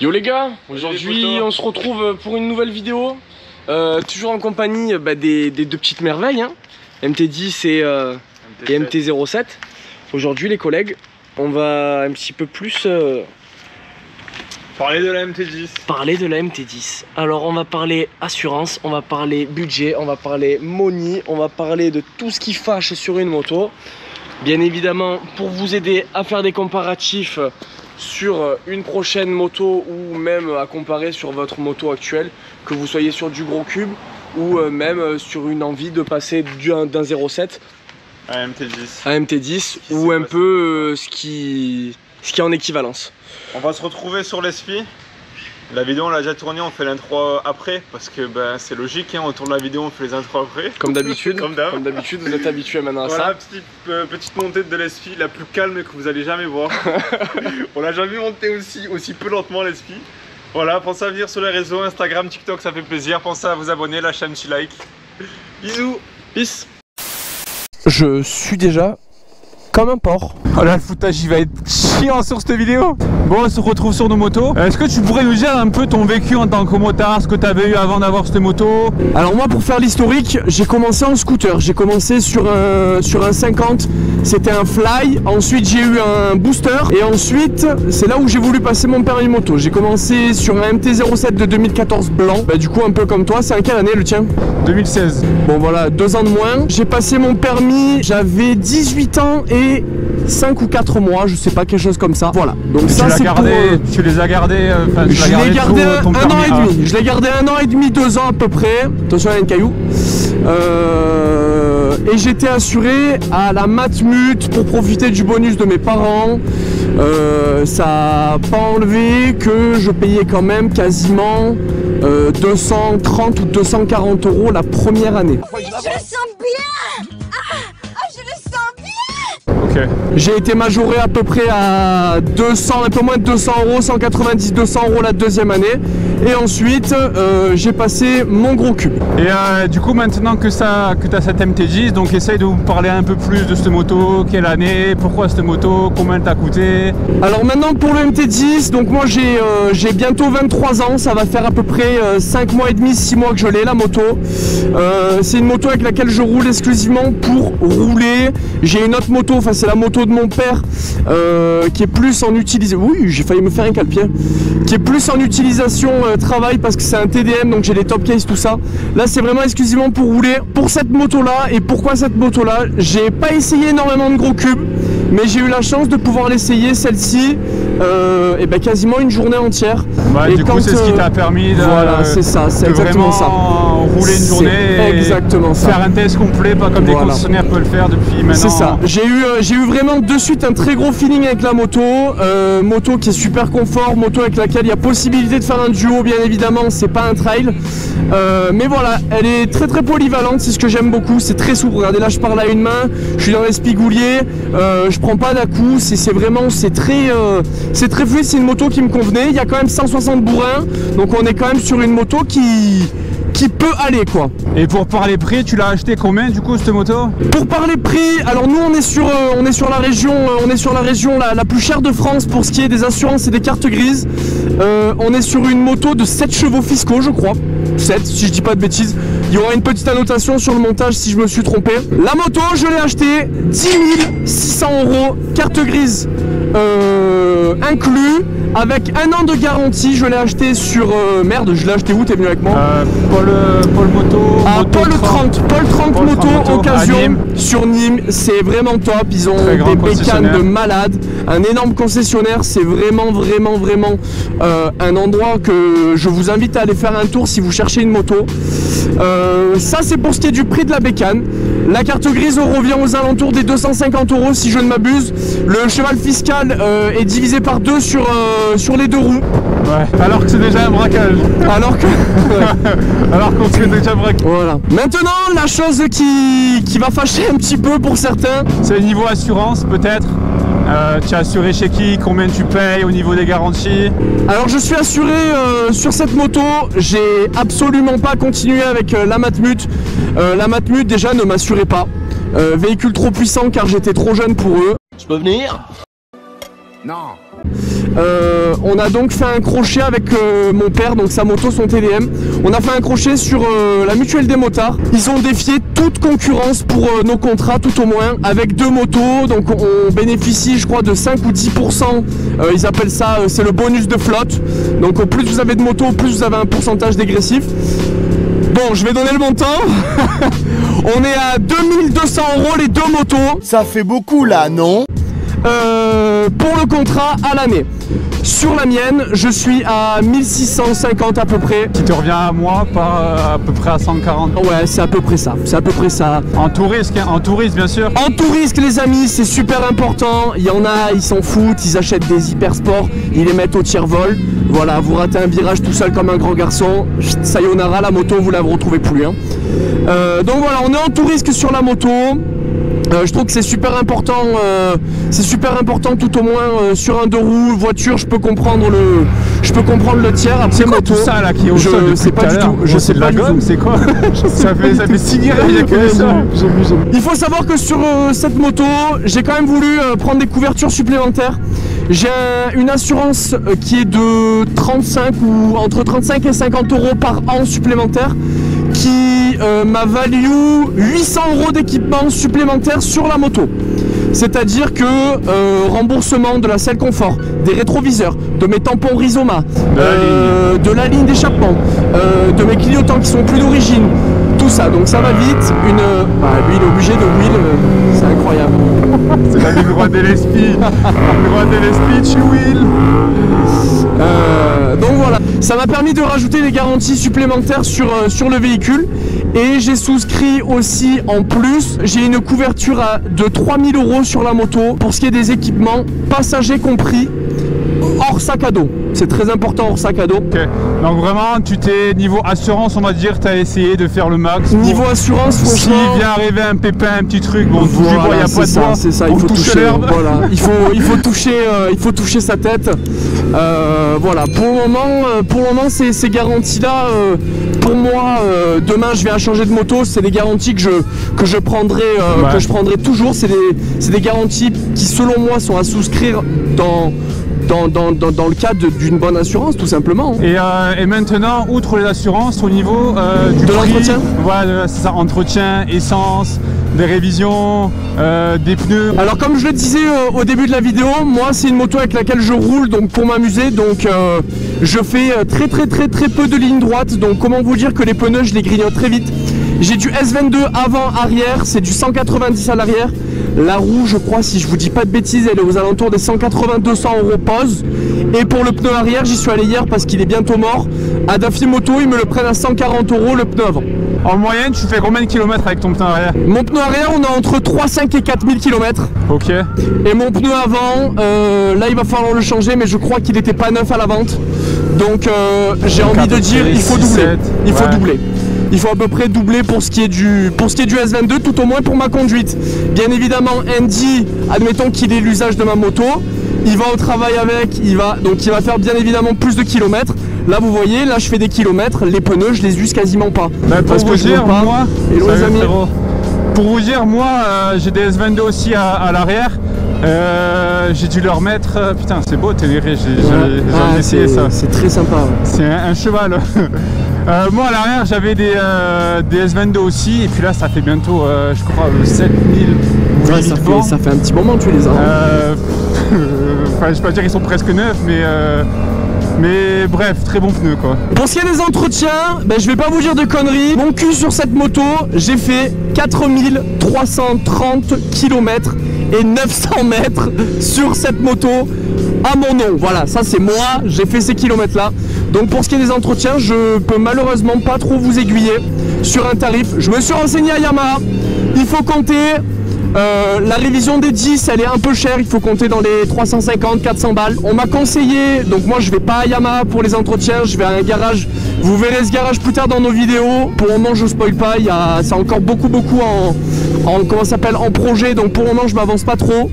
Yo les gars, aujourd'hui on se retrouve pour une nouvelle vidéo. Toujours en compagnie des deux petites merveilles, hein, MT10 et MT07. Aujourd'hui les collègues, on va un petit peu plus parler de la MT10. Parler de la MT10. Alors on va parler assurance, on va parler budget, on va parler money, on va parler de tout ce qui fâche sur une moto. Bien évidemment, pour vous aider à faire des comparatifs sur une prochaine moto ou même à comparer sur votre moto actuelle, que vous soyez sur du gros cube ou même sur une envie de passer d'un 07 à MT10, ou un peu ce qui est en équivalence. On va se retrouver sur l'ESPI. La vidéo on l'a déjà tournée, on fait l'intro après parce que c'est logique, hein, on tourne la vidéo, on fait les intros après. Comme d'habitude, Comme d'habitude, vous êtes habitués maintenant à ça. Voilà, petite montée de l'ESPI, la plus calme que vous allez jamais voir. On l'a jamais monté aussi peu lentement l'ESPI. Voilà, pensez à venir sur les réseaux, Instagram, TikTok, ça fait plaisir. Pensez à vous abonner, lâcher un petit like. Bisous, peace. Je suis déjà comme un porc. Oh là, le foutage il va être chiant sur cette vidéo. Bon, on se retrouve sur nos motos. Est-ce que tu pourrais nous dire un peu ton vécu en tant que motard, ce que tu avais eu avant d'avoir cette moto? Alors moi, pour faire l'historique, j'ai commencé en scooter. J'ai commencé sur un 50, c'était un fly. Ensuite j'ai eu un booster et ensuite c'est là où j'ai voulu passer mon permis moto. J'ai commencé sur un MT07 de 2014 blanc. Du coup un peu comme toi, c'est en quelle année le tien? 2016. Bon voilà, 2 ans de moins. J'ai passé mon permis, j'avais 18 ans et 5 ou 4 mois, je sais pas, quelque chose comme ça. Voilà. Donc ça c'est pour... Tu les as gardés, je l'ai gardé un an et demi. Je l'ai gardé 1 an et demi, 2 ans à peu près. Attention, il y a un caillou. Et j'étais assuré à la Matmut pour profiter du bonus de mes parents. Ça n'a pas enlevé que je payais quand même quasiment 230 ou 240 € la première année. Je le sens bien. Je le sens bien. Okay. J'ai été majoré à peu près à 200, un peu moins de 200 €, 190, 200 € la deuxième année. Et ensuite, j'ai passé mon gros cube. Et du coup, maintenant que tu as cette MT10, donc essaye de vous parler un peu plus de cette moto. Quelle année, pourquoi cette moto, combien t'a coûté? Alors maintenant pour le MT10, donc moi j'ai bientôt 23 ans, ça va faire à peu près 5 mois et demi, 6 mois que je l'ai la moto. C'est une moto avec laquelle je roule exclusivement pour rouler. J'ai une autre moto, enfin c'est la moto de mon père qui est plus en utilisation. Oui, j'ai failli me faire un calpier. Qui est plus en utilisation travail parce que c'est un TDM, donc j'ai les top case, tout ça. Là c'est vraiment exclusivement pour rouler. Pour cette moto là, et pourquoi cette moto là, j'ai pas essayé énormément de gros cubes, mais j'ai eu la chance de pouvoir l'essayer celle-ci et quasiment une journée entière. Et du coup c'est ce qui t'a permis de, voilà, c'est ça, c'est exactement ça. Rouler une journée exactement et ça. Faire un test complet, pas comme des concessionnaires peuvent le faire depuis maintenant. C'est ça, j'ai eu vraiment de suite un très gros feeling avec la moto. Moto qui est super confort, moto avec laquelle il y a possibilité de faire un duo, bien évidemment, c'est pas un trail. Mais voilà, elle est très très polyvalente, c'est ce que j'aime beaucoup, c'est très souple. Regardez là, je parle à une main, je suis dans les spigouliers, je prends pas d'à-coups, c'est vraiment, c'est très fluide, c'est une moto qui me convenait. Il y a quand même 160 bourrins, donc on est quand même sur une moto qui peut aller quoi. Et pour parler prix, tu l'as acheté combien du coup cette moto? Pour parler prix, alors nous on est sur la région la plus chère de France pour ce qui est des assurances et des cartes grises. On est sur une moto de 7 chevaux fiscaux je crois. 7 si je dis pas de bêtises. Il y aura une petite annotation sur le montage si je me suis trompé. La moto je l'ai achetée 10 600 €, carte grise inclus, avec 1 an de garantie. Je l'ai acheté sur merde, je l'ai acheté où? T'es venu avec moi? Paul Moto. Paul 30 Moto occasion sur Nîmes, c'est vraiment top. Ils ont des bécanes de malade, un énorme concessionnaire. C'est vraiment un endroit que je vous invite à aller faire un tour si vous cherchez une moto. Ça c'est pour ce qui est du prix de la bécane. La carte grise revient aux alentours des 250 € si je ne m'abuse. Le cheval fiscal est divisé par 2 sur les 2 roues. Ouais, alors que c'est déjà un braquage. Alors qu'on se fait déjà braquer. Voilà. Maintenant, la chose qui va fâcher un petit peu pour certains, c'est le niveau assurance peut-être. Tu es assuré chez qui? Combien tu payes au niveau des garanties? Alors je suis assuré sur cette moto. J'ai absolument pas continué avec la Matmut. La Matmut déjà ne m'assurait pas. Véhicule trop puissant car j'étais trop jeune pour eux. Je peux venir? Non, On a donc fait un crochet avec mon père, donc sa moto, son TDM. On a fait un crochet sur la mutuelle des motards. Ils ont défié toute concurrence pour nos contrats, tout au moins, avec 2 motos. Donc on bénéficie, je crois, de 5 ou 10%. Ils appellent ça, c'est le bonus de flotte. Donc plus vous avez de motos, plus vous avez un pourcentage dégressif. Bon, je vais donner le montant. On est à 2200 € les 2 motos. Ça fait beaucoup là, non? Pour le contrat à l'année. Sur la mienne, je suis à 1650 à peu près. Qui te revient à moi par à peu près à 140. Ouais, c'est à peu près ça. C'est à peu près ça. En tout risque, hein, en tout risque bien sûr. En tout risque, les amis, c'est super important. Il y en a, ils s'en foutent, ils achètent des hyper sports, ils les mettent au tiers-vol. Voilà, vous ratez un virage tout seul comme un grand garçon. Sayonara, la moto, vous la retrouvez plus. Hein. Donc voilà, on est en tout risque sur la moto. Je trouve que c'est super important tout au moins sur un 2 roues, voiture, je peux comprendre le tiers. Après C'est quoi moto, tout ça là qui est au sol je depuis sais tout pas à du l'heure? tout. Je sais C'est de pas la du gomme, tout. c'est quoi? ça fait 6 guerres, il y a que ça. Il faut savoir que sur cette moto, j'ai quand même voulu prendre des couvertures supplémentaires. J'ai une assurance qui est de 35 ou entre 35 et 50 € par an supplémentaire, qui m'a valu 800 € d'équipement supplémentaire sur la moto. C'est-à-dire que remboursement de la selle confort, des rétroviseurs, de mes tampons Rizoma, de la ligne d'échappement, de mes clignotants qui sont plus d'origine, tout ça. Donc ça va vite. Lui il est obligé de wheel, c'est incroyable. C'est la ligne droite de l'esprit. Droite de l'esprit, tu wheel. Donc voilà, ça m'a permis de rajouter des garanties supplémentaires sur le véhicule. Et j'ai souscrit aussi en plus, j'ai une couverture de 3000 € sur la moto pour ce qui est des équipements, passagers compris, hors sac à dos. C'est très important hors sac à dos. Ok, donc vraiment, niveau assurance, on va dire, tu as essayé de faire le max. Niveau assurance, franchement. S'il vient arriver un pépin, un petit truc, bon, voilà, il n'y a pas de bois, c'est ça, il faut toucher l'herbe. Voilà, il faut toucher sa tête. Voilà, pour le moment, ces garanties-là, pour moi, demain, je vais changer de moto. C'est des garanties que je prendrai toujours. C'est des garanties qui, selon moi, sont à souscrire dans le cadre d'une bonne assurance, tout simplement. Et maintenant, outre les assurances, au niveau du de prix, l'entretien, voilà, c'est ça, entretien, essence, des révisions, des pneus. Alors comme je le disais au début de la vidéo, moi c'est une moto avec laquelle je roule donc pour m'amuser, donc je fais très peu de lignes droites. Donc comment vous dire que les pneus je les grignote très vite. J'ai du S22 avant arrière, c'est du 190 à l'arrière. La roue, je crois, si je vous dis pas de bêtises, elle est aux alentours des 180-200 € pose. Et pour le pneu arrière, j'y suis allé hier parce qu'il est bientôt mort. À Daffy Moto, ils me le prennent à 140 € le pneu avant. En moyenne, tu fais combien de kilomètres avec ton pneu arrière? Mon pneu arrière, on a entre 3,5 et 4000 km. Ok. Et mon pneu avant, là il va falloir le changer, mais je crois qu'il n'était pas neuf à la vente. Donc j'ai envie de dire, il faut doubler. Il faut doubler. Il faut à peu près doubler pour ce qui est du S22, tout au moins pour ma conduite. Bien évidemment, Andy, admettons qu'il ait l'usage de ma moto, il va au travail avec, il va faire bien évidemment plus de kilomètres. Là vous voyez, là je fais des kilomètres, les pneus je les use quasiment pas. Parce que je pas. Moi, hello les amis. Pour vous dire, moi j'ai des S22 aussi à l'arrière. J'ai dû leur mettre. Putain, c'est beau, Ténéré, j'ai essayé ça. C'est très sympa. Ouais. C'est un cheval. Moi à l'arrière j'avais des S22 aussi, et puis là ça fait bientôt je crois 7000. Ouais, ça fait un petit moment que tu les as. Enfin, je vais pas dire qu'ils sont presque neufs, mais bref, très bon pneu quoi. Pour ce qui est des entretiens, je vais pas vous dire de conneries. Mon cul sur cette moto, j'ai fait 4330 km et 900 mètres sur cette moto à mon nom. Voilà, ça c'est moi, j'ai fait ces kilomètres là. Donc pour ce qui est des entretiens, je peux malheureusement pas trop vous aiguiller sur un tarif. Je me suis renseigné à Yamaha, il faut compter la révision des 10, elle est un peu chère, il faut compter dans les 350-400 balles. On m'a conseillé, donc moi je vais pas à Yamaha pour les entretiens, je vais à un garage Vous verrez ce garage plus tard dans nos vidéos. Pour le moment je spoil pas, c'est encore beaucoup comment ça s'appelle, en projet, donc pour le moment je m'avance pas trop.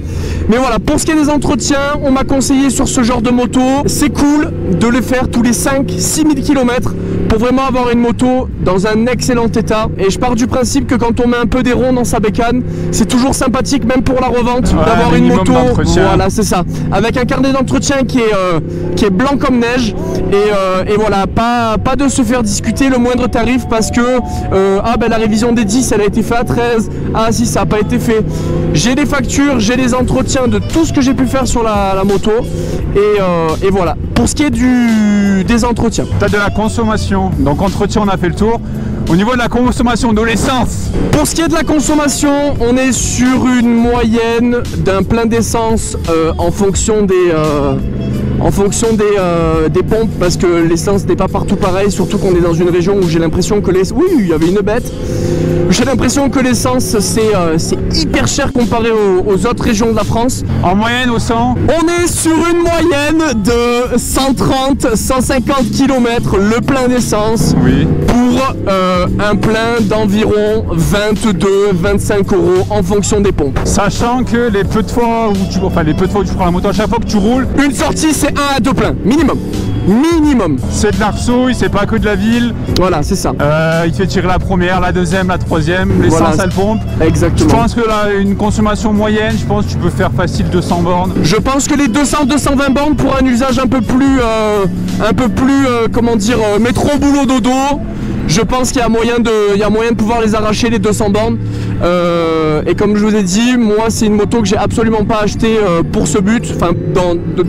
Mais voilà, pour ce qui est des entretiens, on m'a conseillé sur ce genre de moto, c'est cool de les faire tous les 5-6 000 km pour vraiment avoir une moto dans un excellent état. Et je pars du principe que quand on met un peu des ronds dans sa bécane, c'est toujours sympathique, même pour la revente, d'avoir une moto, voilà, c'est ça, avec un carnet d'entretien qui est blanc comme neige. Et voilà, pas de se faire discuter le moindre tarif parce que la révision des 10 elle a été faite à 13, ah si ça n'a pas été fait. J'ai des factures, j'ai les entretiens de tout ce que j'ai pu faire sur la moto et voilà. Pour ce qui est des entretiens. Tu as de la consommation, donc entretien on a fait le tour. Au niveau de la consommation de l'essence, pour ce qui est de la consommation, on est sur une moyenne d'un plein d'essence en fonction des pompes, parce que l'essence n'est pas partout pareil, surtout qu'on est dans une région où j'ai l'impression que oui, il y avait une bête. J'ai l'impression que l'essence c'est hyper cher comparé aux autres régions de la France. En moyenne au 100, on est sur une moyenne de 130-150 km le plein d'essence, oui, pour un plein d'environ 22-25 € en fonction des pompes. Sachant que les peu de fois où tu prends la moto, à chaque fois que tu roules, une sortie c'est 1 à 2 pleins, minimum. C'est de l'arceau, c'est pas que de la ville. Voilà, c'est ça. Il fait tirer la première, la deuxième, la troisième, l'essence voilà, elle pompe. Exactement. Je pense que là, une consommation moyenne, je pense que tu peux faire facile 200 bornes. Je pense que les 200-220 bornes pour un usage un peu plus comment dire, métro, boulot, dodo. Je pense qu'il y a moyen de pouvoir les arracher les 200 bornes. Et comme je vous ai dit, moi c'est une moto que j'ai absolument pas achetée pour ce but. Enfin,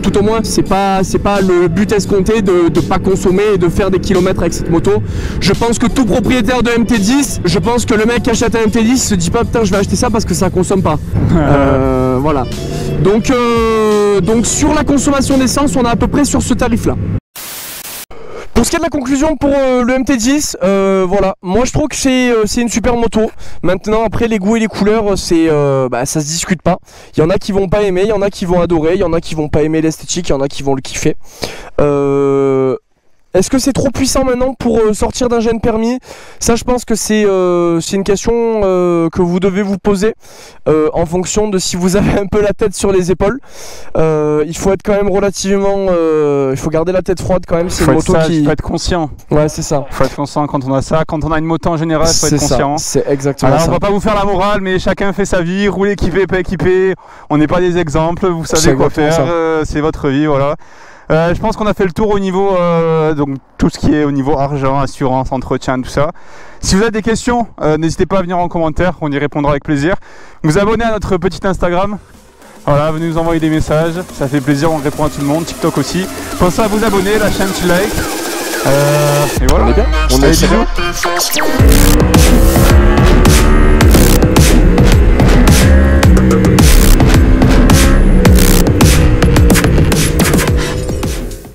tout au moins, c'est pas le but escompté de pas consommer et de faire des kilomètres avec cette moto. Je pense que tout propriétaire de MT10, je pense que le mec qui achète un MT10 se dit pas putain je vais acheter ça parce que ça consomme pas. Voilà. Donc sur la consommation d'essence, on est à peu près sur ce tarif là. Pour ce qui est de la conclusion pour le MT10, voilà, moi je trouve que c'est une super moto. Maintenant après les goûts et les couleurs, ça se discute pas. Il y en a qui vont pas aimer, il y en a qui vont adorer, il y en a qui vont pas aimer l'esthétique, il y en a qui vont le kiffer. Est-ce que c'est trop puissant maintenant pour sortir d'un jeune permis? Ça je pense que c'est une question que vous devez vous poser en fonction de si vous avez un peu la tête sur les épaules. Il faut être quand même relativement... il faut garder la tête froide quand même, c'est une moto qui... Il faut être conscient. Ouais c'est ça. Il faut être conscient quand on a ça, quand on a une moto en général, il faut être conscient. C'est exactement alors, ça. On va pas vous faire la morale, mais chacun fait sa vie, rouler équipé, pas équipé, on n'est pas des exemples, vous savez quoi faire, c'est votre vie, voilà. Je pense qu'on a fait le tour au niveau donc tout ce qui est au niveau argent, assurance, entretien, tout ça. Si vous avez des questions, n'hésitez pas à venir en commentaire, on y répondra avec plaisir. Vous abonnez à notre petit Instagram. Voilà, venez nous envoyer des messages, ça fait plaisir, on répond à tout le monde, TikTok aussi. Pensez à vous abonner, lâcher un petit like. Et voilà, on est bien, on est bisous.